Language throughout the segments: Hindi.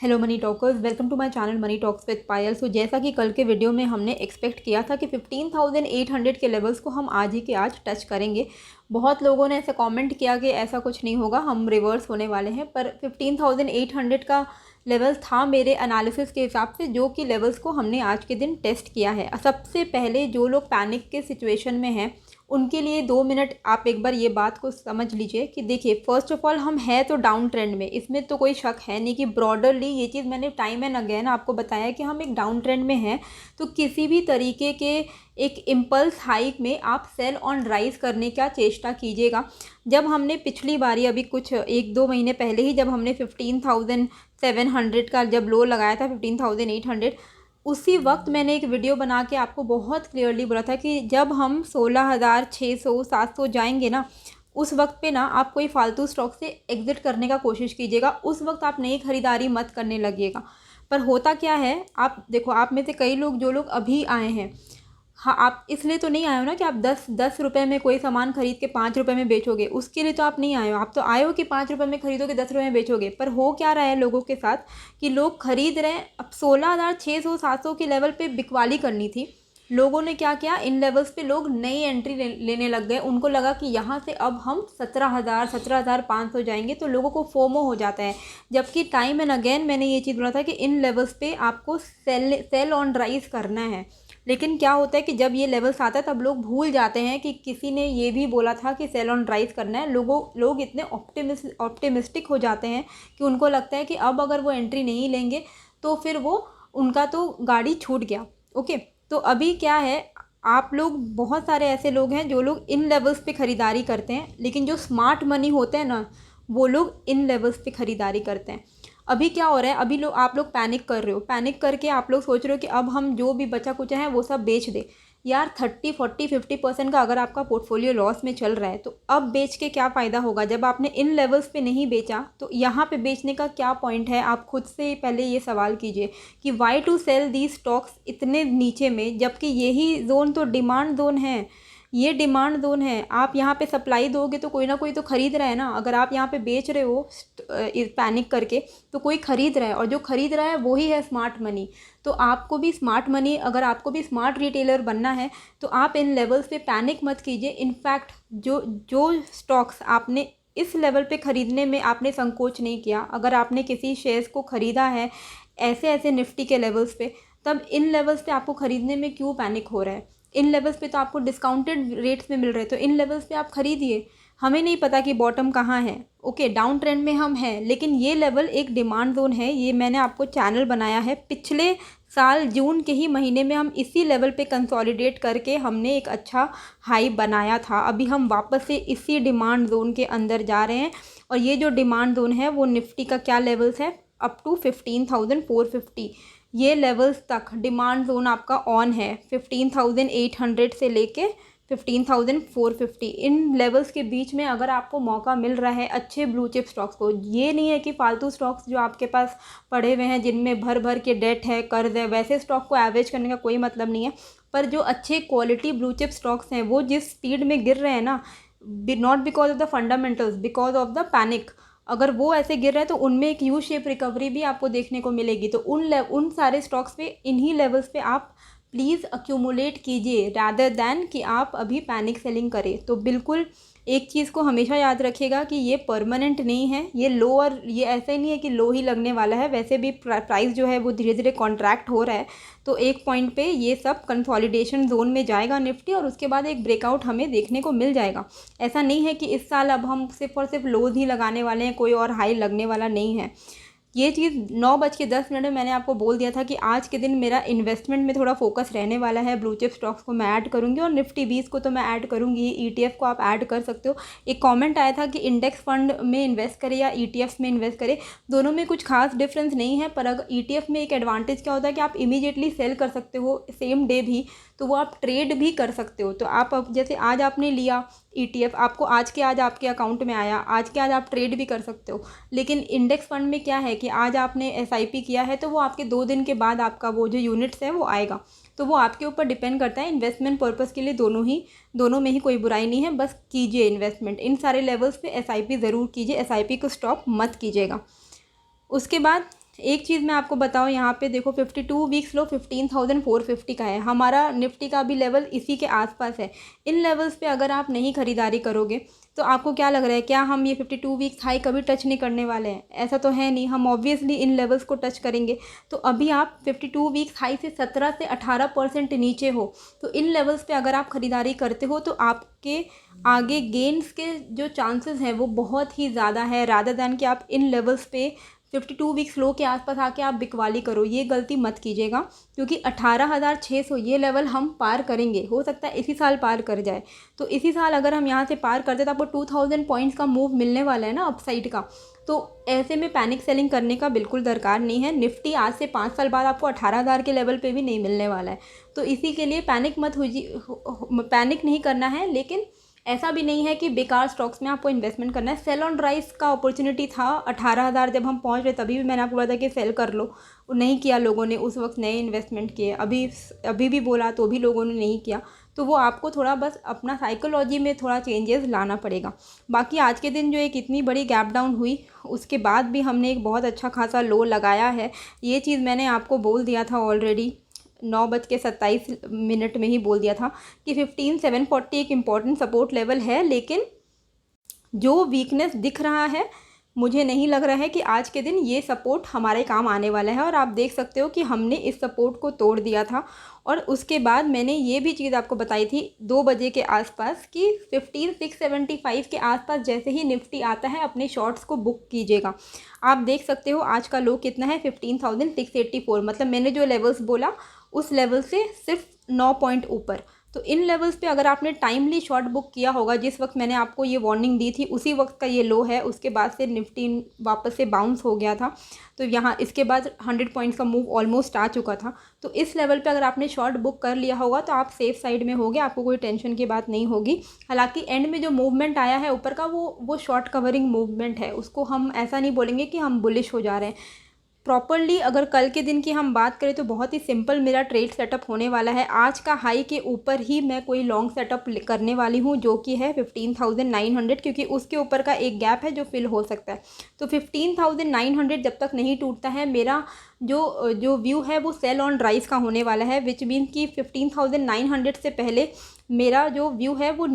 Hello money talkers, welcome to my channel money talks with Payal. So जैसा कि कल के वीडियो में हमने एक्सपेक्ट किया था कि 15,800 के लेवल्स को हम आज ही के आज टच करेंगे। बहुत लोगों ने ऐसा कमेंट किया कि ऐसा कुछ नहीं होगा, हम रिवर्स होने वाले हैं, पर 15,800 का लेवल था मेरे एनालिसिस के हिसाब से, जो कि लेवल्स को हमने आज के दिन टेस्ट किया है। सबसे पहले जो लोग पैनिक के सिचुएशन में हैं उनके लिए 2 मिनट आप एक बार ये बात को समझ लीजिए कि देखिए, फ़र्स्ट ऑफ़ ऑल हम हैं तो डाउन ट्रेंड में, इसमें तो कोई शक है नहीं कि ब्रॉडरली ये चीज़ मैंने टाइम एंड अगेन आपको बताया कि हम एक डाउन ट्रेंड में हैं। तो किसी भी तरीके के एक इम्पल्स हाइक में आप सेल ऑन राइज करने का चेष्टा कीजिएगा। जब हमने पिछली बारी अभी कुछ 1-2 महीने पहले ही जब हमने 15,700 का जब लो लगाया था 15,800, उसी वक्त मैंने एक वीडियो बना के आपको बहुत क्लियरली बोला था कि जब हम 16,600-700 जाएंगे ना, उस वक्त पे ना आप कोई फालतू स्टॉक से एग्ज़िट करने का कोशिश कीजिएगा। उस वक्त आप नई ख़रीदारी मत करने लगिएगा। पर होता क्या है, आप देखो, आप में से कई लोग जो लोग अभी आए हैं, हाँ, आप इसलिए तो नहीं आए हो ना कि आप 10 रुपये में कोई सामान खरीद के 5 रुपये में बेचोगे। उसके लिए तो आप नहीं आए हो, आप तो आए हो कि 5 रुपये में खरीदोगे, 10 रुपये में बेचोगे। पर हो क्या रहा है लोगों के साथ कि लोग खरीद रहे हैं। अब 16,600-700 के लेवल पे बिकवाली करनी थी, लोगों ने क्या किया, इन लेवल्स पे लोग नई एंट्री लेने लग गए। उनको लगा कि यहाँ से अब हम 17,500 जाएंगे, तो लोगों को फोमो हो जाता है। जबकि टाइम एंड अगेन मैंने ये चीज़ बोला था कि इन लेवल्स पे आपको सेल ऑन राइज करना है। लेकिन क्या होता है कि जब ये लेवल्स आता है तब लोग भूल जाते हैं कि किसी ने ये भी बोला था कि सेल ऑन राइज करना है। लोग इतने ऑप्टिमिस्टिक हो जाते हैं कि उनको लगता है कि अब अगर वो एंट्री नहीं लेंगे तो फिर वो उनका तो गाड़ी छूट गया। ओके, तो अभी क्या है, आप लोग, बहुत सारे ऐसे लोग हैं जो लोग इन लेवल्स पे ख़रीदारी करते हैं, लेकिन जो स्मार्ट मनी होते हैं ना, वो लोग इन लेवल्स पे ख़रीदारी करते हैं। अभी क्या हो रहा है, अभी आप लोग पैनिक कर रहे हो, पैनिक करके आप लोग सोच रहे हो कि अब हम जो भी बचा कुचा है वो सब बेच दे। यार 30-40-50% का अगर आपका पोर्टफोलियो लॉस में चल रहा है तो अब बेच के क्या फ़ायदा होगा। जब आपने इन लेवल्स पे नहीं बेचा तो यहाँ पे बेचने का क्या पॉइंट है। आप खुद से पहले ये सवाल कीजिए कि why to sell the stocks इतने नीचे में, जबकि यही जोन तो डिमांड जोन है। ये डिमांड जोन है, आप यहाँ पे सप्लाई दोगे तो कोई ना कोई तो ख़रीद रहा है ना। अगर आप यहाँ पे बेच रहे हो पैनिक करके तो कोई ख़रीद रहा है, और जो ख़रीद रहा है वही है स्मार्ट मनी। तो आपको भी स्मार्ट मनी, अगर आपको भी स्मार्ट रिटेलर बनना है तो आप इन लेवल्स पे पैनिक मत कीजिए। इनफैक्ट जो जो स्टॉक्स आपने इस लेवल पे ख़रीदने में आपने संकोच नहीं किया, अगर आपने किसी शेयर्स को ख़रीदा है ऐसे ऐसे निफ्टी के लेवल्स पे, तब इन लेवल्स पे आपको ख़रीदने में क्यों पैनिक हो रहा है। इन लेवल्स पे तो आपको डिस्काउंटेड रेट्स में मिल रहे हैं, तो इन लेवल्स पे आप खरीदिए। हमें नहीं पता कि बॉटम कहाँ है। ओके, डाउन ट्रेंड में हम हैं, लेकिन ये लेवल एक डिमांड जोन है। ये मैंने आपको चैनल बनाया है, पिछले साल जून के ही महीने में हम इसी लेवल पे कंसोलिडेट करके हमने एक अच्छा हाई बनाया था। अभी हम वापस से इसी डिमांड जोन के अंदर जा रहे हैं, और ये जो डिमांड जोन है वो निफ्टी का क्या लेवल्स है, अप टू 15,450, ये लेवल्स तक डिमांड जोन आपका ऑन है। 15,800 से लेके 15,450, इन लेवल्स के बीच में अगर आपको मौका मिल रहा है अच्छे ब्लू चिप स्टॉक्स को, ये नहीं है कि फालतू स्टॉक्स जो आपके पास पड़े हुए हैं जिनमें भर भर के डेट है, कर्ज है, वैसे स्टॉक को एवरेज करने का कोई मतलब नहीं है। पर जो अच्छे क्वालिटी ब्लू चिप स्टॉक्स हैं वो जिस स्पीड में गिर रहे हैं ना, not because of the fundamentals, because of the panic, अगर वो ऐसे गिर रहे हैं तो उनमें एक यू शेप रिकवरी भी आपको देखने को मिलेगी। तो उन सारे स्टॉक्स पे, इन्हीं लेवल्स पे आप प्लीज़ अक्यूमुलेट कीजिए, रादर दैन कि आप अभी पैनिक सेलिंग करें। तो बिल्कुल एक चीज़ को हमेशा याद रखिएगा कि ये परमानेंट नहीं है, ये लो, और ये ऐसा ही नहीं है कि लो ही लगने वाला है। वैसे भी प्राइस जो है वो धीरे धीरे कॉन्ट्रैक्ट हो रहा है, तो एक पॉइंट पे ये सब कंसोलिडेशन जोन में जाएगा निफ्टी, और उसके बाद एक ब्रेकआउट हमें देखने को मिल जाएगा। ऐसा नहीं है कि इस साल अब हम सिर्फ और सिर्फ लोज ही लगाने वाले हैं, कोई और हाई लगने वाला नहीं है। ये चीज़ 9:10 में मैंने आपको बोल दिया था कि आज के दिन मेरा इन्वेस्टमेंट में थोड़ा फोकस रहने वाला है। ब्लू चिप स्टॉक्स को मैं ऐड करूंगी, और निफ्टी 20 को तो मैं ऐड करूंगी, ईटीएफ को आप ऐड कर सकते हो। एक कमेंट आया था कि इंडेक्स फंड में इन्वेस्ट करें या ईटीएफ में इन्वेस्ट करें, दोनों में कुछ खास डिफरेंस नहीं है। पर अगर ईटीएफ में एक एडवांटेज क्या होता है कि आप इमीडिएटली सेल कर सकते हो सेम डे भी, तो वो आप ट्रेड भी कर सकते हो। तो आप अब जैसे आज आपने लिया ईटीएफ, आपको आज के आज आपके अकाउंट में आया, आज के आज आप ट्रेड भी कर सकते हो। लेकिन इंडेक्स फंड में क्या है कि आज आपने एसआईपी किया है तो वो आपके 2 दिन के बाद आपका वो जो यूनिट्स है वो आएगा। तो वो आपके ऊपर डिपेंड करता है। इन्वेस्टमेंट पर्पज़ के लिए दोनों में ही कोई बुराई नहीं है, बस कीजिए इन्वेस्टमेंट। इन सारे लेवल्स पे एसआईपी ज़रूर कीजिए, एसआईपी को स्टॉप मत कीजिएगा। उसके बाद एक चीज़ मैं आपको बताऊँ, यहाँ पे देखो 52 वीक्स लो 15,450 का है, हमारा निफ्टी का भी लेवल इसी के आसपास है। इन लेवल्स पे अगर आप नहीं ख़रीदारी करोगे तो आपको क्या लग रहा है, क्या हम ये 52 वीक्स हाई कभी टच नहीं करने वाले हैं? ऐसा तो है नहीं, हम ऑब्वियसली इन लेवल्स को टच करेंगे। तो अभी आप 52 वीक्स हाई से 17 से 18% नीचे हो, तो इन लेवल्स पे अगर आप ख़रीदारी करते हो तो आपके आगे गेन्स के जो चांसेस हैं वो बहुत ही ज़्यादा है, रादर दैन कि आप इन लेवल्स पे 52 वीक्स लो के आसपास आके आप बिकवाली करो। ये गलती मत कीजिएगा, क्योंकि 18,600 ये लेवल हम पार करेंगे, हो सकता है इसी साल पार कर जाए। तो इसी साल अगर हम यहाँ से पार करते तो आपको 2000 पॉइंट्स का मूव मिलने वाला है ना अपसाइड का। तो ऐसे में पैनिक सेलिंग करने का बिल्कुल दरकार नहीं है। निफ्टी आज से 5 साल बाद आपको 18,000 के लेवल पे भी नहीं मिलने वाला है। तो इसी के लिए पैनिक मत पैनिक नहीं करना है, लेकिन ऐसा भी नहीं है कि बेकार स्टॉक्स में आपको इन्वेस्टमेंट करना है। सेल ऑन राइस का अपॉर्चुनिटी था 18,000 जब हम पहुंच रहे, तभी भी मैंने आपको बोला था कि सेल कर लो, वो नहीं किया लोगों ने, उस वक्त नए इन्वेस्टमेंट किए। अभी भी बोला तो भी लोगों ने नहीं किया। तो वो आपको थोड़ा बस अपना साइकोलॉजी में थोड़ा चेंजेस लाना पड़ेगा। बाकी आज के दिन जो एक इतनी बड़ी गैप डाउन हुई, उसके बाद भी हमने एक बहुत अच्छा खासा लो लगाया है। ये चीज़ मैंने आपको बोल दिया था ऑलरेडी, 9:27 में ही बोल दिया था कि 15,740 एक इम्पॉर्टेंट सपोर्ट लेवल है। लेकिन जो वीकनेस दिख रहा है, मुझे नहीं लग रहा है कि आज के दिन ये सपोर्ट हमारे काम आने वाला है। और आप देख सकते हो कि हमने इस सपोर्ट को तोड़ दिया था। और उसके बाद मैंने ये भी चीज़ आपको बताई थी 2 बजे के आसपास कि 15,675 के आसपास जैसे ही निफ्टी आता है अपने शॉर्ट्स को बुक कीजिएगा। आप देख सकते हो आज का लो कितना है, 15,684। मतलब मैंने जो लेवल्स बोला उस लेवल से सिर्फ 9 पॉइंट ऊपर। तो इन लेवल्स पे अगर आपने टाइमली शॉर्ट बुक किया होगा, जिस वक्त मैंने आपको ये वार्निंग दी थी उसी वक्त का ये लो है। उसके बाद से निफ्टी वापस से बाउंस हो गया था, तो यहाँ इसके बाद 100 पॉइंट्स का मूव ऑलमोस्ट आ चुका था। तो इस लेवल पे अगर आपने शॉर्ट बुक कर लिया होगा तो आप सेफ साइड में होगे, आपको कोई टेंशन की बात नहीं होगी। हालांकि एंड में जो मूवमेंट आया है ऊपर का, वो शॉर्ट कवरिंग मूवमेंट है, उसको हम ऐसा नहीं बोलेंगे कि हम बुलिश हो जा रहे हैं। प्रॉपरली अगर कल के दिन की हम बात करें तो बहुत ही सिंपल मेरा ट्रेड सेटअप होने वाला है। आज का हाई के ऊपर ही मैं कोई लॉन्ग सेटअप करने वाली हूँ, जो कि है 15,900, क्योंकि उसके ऊपर का एक गैप है जो फिल हो सकता है। तो 15,900 जब तक नहीं टूटता है, मेरा जो व्यू है वो सेल ऑन राइज का होने वाला है, विच मीन कि 15,900 से पहले मेरा जो व्यू है वो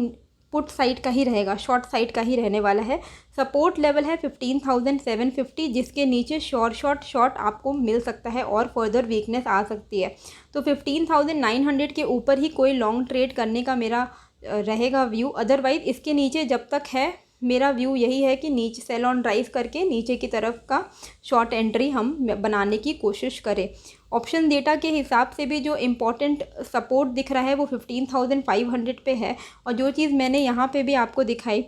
पुट साइड का ही रहेगा, शॉर्ट साइड का ही रहने वाला है। सपोर्ट लेवल है 15,750, जिसके नीचे शॉर्ट आपको मिल सकता है और फर्दर वीकनेस आ सकती है। तो 15,900 के ऊपर ही कोई लॉन्ग ट्रेड करने का मेरा रहेगा व्यू। अदरवाइज़ इसके नीचे जब तक है, मेरा व्यू यही है कि नीचे सेल ऑन राइज करके नीचे की तरफ का शॉर्ट एंट्री हम बनाने की कोशिश करें। ऑप्शन डेटा के हिसाब से भी जो इम्पोर्टेंट सपोर्ट दिख रहा है वो 15,500 पे है। और जो चीज़ मैंने यहाँ पे भी आपको दिखाई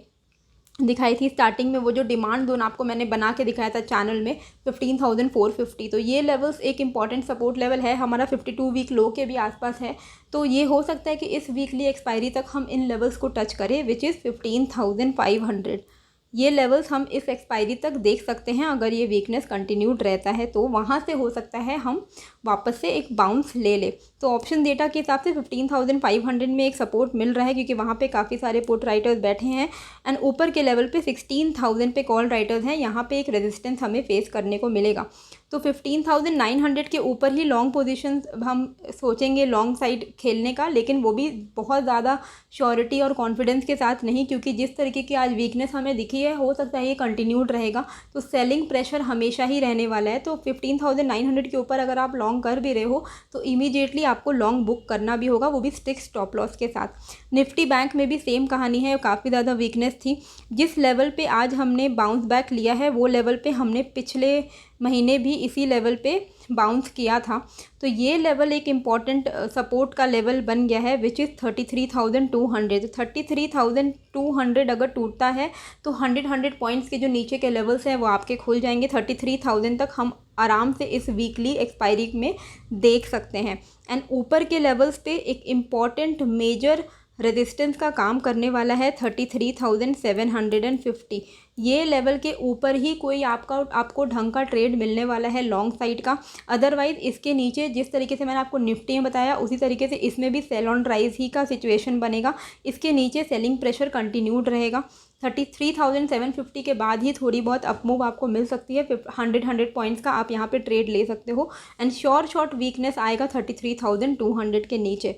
थी स्टार्टिंग में, वो जो डिमांड जोन आपको मैंने बना के दिखाया था चैनल में 15,450, तो ये लेवल्स एक इम्पॉर्टेंट सपोर्ट लेवल है हमारा, 52 वीक लो के भी आसपास है। तो ये हो सकता है कि इस वीकली एक्सपायरी तक हम इन लेवल्स को टच करें, विच इज़ 15,500। ये लेवल्स हम इस एक्सपायरी तक देख सकते हैं। अगर ये वीकनेस कंटिन्यूड रहता है तो वहाँ से हो सकता है हम वापस से एक बाउंस ले ले। तो ऑप्शन डेटा के हिसाब से 15,500 में एक सपोर्ट मिल रहा है, क्योंकि वहाँ पे काफ़ी सारे पुट राइटर्स बैठे हैं। एंड ऊपर के लेवल पे 16,000 पे कॉल राइटर्स हैं, यहाँ पे एक रेजिस्टेंस हमें फेस करने को मिलेगा। तो 15,900 के ऊपर ही लॉन्ग पोजीशन हम सोचेंगे लॉन्ग साइड खेलने का, लेकिन वो भी बहुत ज़्यादा श्योरिटी और कॉन्फिडेंस के साथ नहीं, क्योंकि जिस तरीके की आज वीकनेस हमें दिखी है हो सकता है ये कंटिन्यूड रहेगा। तो सेलिंग प्रेशर हमेशा ही रहने वाला है। तो 15,900 के ऊपर अगर आप लॉन्ग कर भी रहे हो तो इमीडिएटली आपको लॉन्ग बुक करना भी होगा, वो भी स्ट्रिक्ट स्टॉप लॉस के साथ। निफ्टी बैंक में भी सेम कहानी है, काफ़ी ज़्यादा वीकनेस थी। जिस लेवल पे आज हमने बाउंस बैक लिया है वो लेवल पे हमने पिछले महीने भी इसी लेवल पे बाउंस किया था। तो ये लेवल एक इम्पॉर्टेंट सपोर्ट का लेवल बन गया है, विच इज़ 33,200। तो 33,200 अगर टूटता है तो 100 पॉइंट्स के जो नीचे के लेवल्स हैं वो आपके खुल जाएंगे। 33,000 तक हम आराम से इस वीकली एक्सपायरी में देख सकते हैं। एंड ऊपर के लेवल्स पे एक इम्पॉर्टेंट मेजर रेजिस्टेंस का काम करने वाला है 33,750। ये लेवल के ऊपर ही कोई आपको ढंग का ट्रेड मिलने वाला है लॉन्ग साइड का। अदरवाइज़ इसके नीचे जिस तरीके से मैंने आपको निफ्टी में बताया उसी तरीके से इसमें भी सेल ऑन राइज ही का सिचुएशन बनेगा। इसके नीचे सेलिंग प्रेशर कंटिन्यूड रहेगा। 33,750 के बाद ही थोड़ी बहुत अपमूव आपको मिल सकती है। 100 पॉइंट्स का आप यहाँ पे ट्रेड ले सकते हो एंड शॉर्ट वीकनेस आएगा 33,200 के नीचे।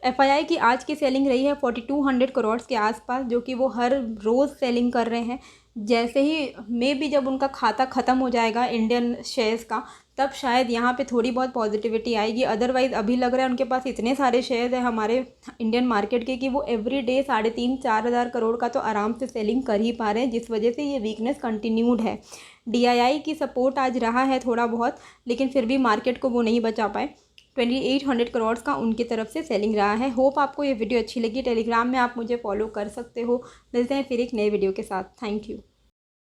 FII की आज की सेलिंग रही है 4200 करोड़ के आसपास, जो कि वो हर रोज़ सेलिंग कर रहे हैं। जैसे ही मे बी जब उनका खाता ख़त्म हो जाएगा इंडियन शेयर्स का, तब शायद यहाँ पे थोड़ी बहुत पॉजिटिविटी आएगी। अदरवाइज़ अभी लग रहा है उनके पास इतने सारे शेयर्स हैं हमारे इंडियन मार्केट के कि वो एवरी डे 3,500-4 हज़ार करोड़ का तो आराम से सेलिंग कर ही पा रहे हैं, जिस वजह से ये वीकनेस कंटिन्यूड है। DII की सपोर्ट आज रहा है थोड़ा बहुत, लेकिन फिर भी मार्केट को वो नहीं बचा पाए। 2800 करोड़ का उनकी तरफ से सेलिंग रहा है। होप आपको ये वीडियो अच्छी लगी। टेलीग्राम में आप मुझे फॉलो कर सकते हो। मिलते हैं फिर एक नए वीडियो के साथ। Thank you.